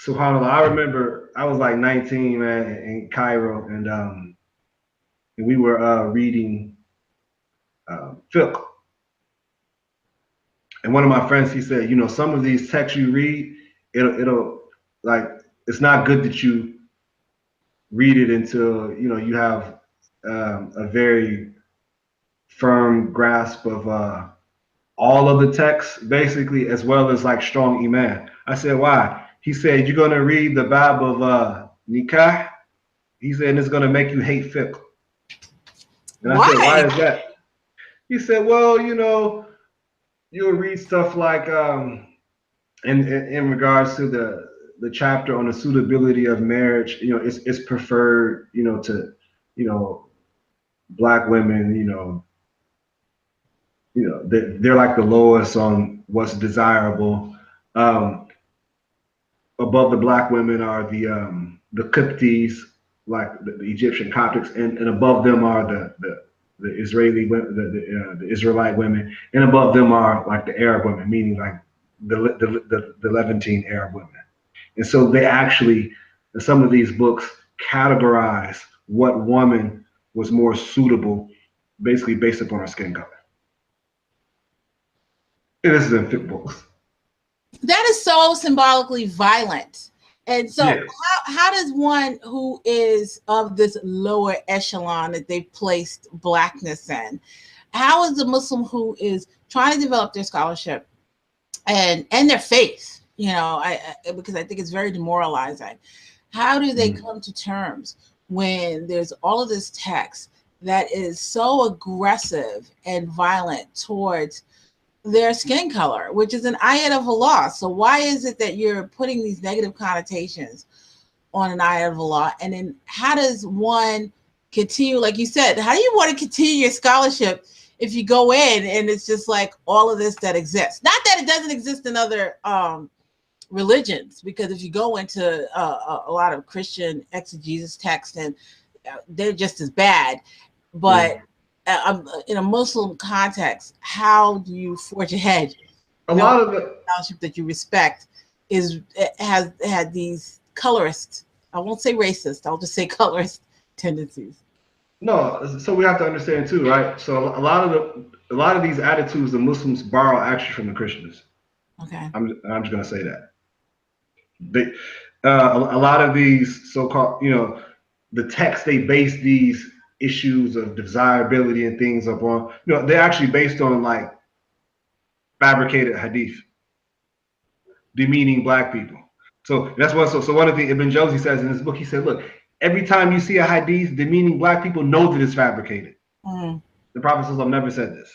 SubhanAllah, I remember I was like 19, man, in Cairo, and we were reading fiqh. And one of my friends, he said, you know, some of these texts you read, it'll like it's not good that you read it until you know you have a very firm grasp of all of the text, basically, as well as like strong iman. I said, why? He said, you're gonna read the bab of nikah. He said, and it's gonna make you hate fiqh. And I said, why Why? is that? He said, well, you know, you'll read stuff like in regards to the chapter on the suitability of marriage. You know, it's preferred, you know, to you know black women. They're like the lowest on what's desirable. Um, Above the black women are the Qibtis, like the Egyptian Coptics, and above them are the Israeli women, the Israelite women, and above them are like the Arab women, meaning like the Levantine Arab women. And so they actually, in some of these books, categorize what woman was more suitable, basically based upon her skin color. And this is in fiqh books. That is so symbolically violent. And so, Yeah. how does one who is of this lower echelon that they've placed blackness in, how is a Muslim who is trying to develop their scholarship and their faith, you know, because I think it's very demoralizing. How do they Mm. come to terms when there's all of this text that is so aggressive and violent towards their skin color, which is an ayat of Allah? So why is it that you're putting these negative connotations on an ayat of Allah? And then how does one continue, like you said, how do you want to continue your scholarship if you go in and it's just like all of this that exists? Not that it doesn't exist in other religions, because if you go into a lot of Christian exegesis texts, and they're just as bad. But Mm. in a Muslim context, how do you forge ahead, A knowing lot of the the scholarship that you respect has had these colorist, I won't say racist, I'll just say colorist tendencies? No, so we have to understand too, right? So a lot of these attitudes the Muslims borrow actually from the Christians. Okay. I'm just gonna say that they a lot of these so-called, you know, the text they base these issues of desirability and things upon, you know, they're actually based on like fabricated hadith demeaning black people. So that's what. So one of the Ibn Jawzi says in his book, he said, look, every time you see a hadith demeaning black people, know that it's fabricated. Mm. The Prophet ﷺ never said this.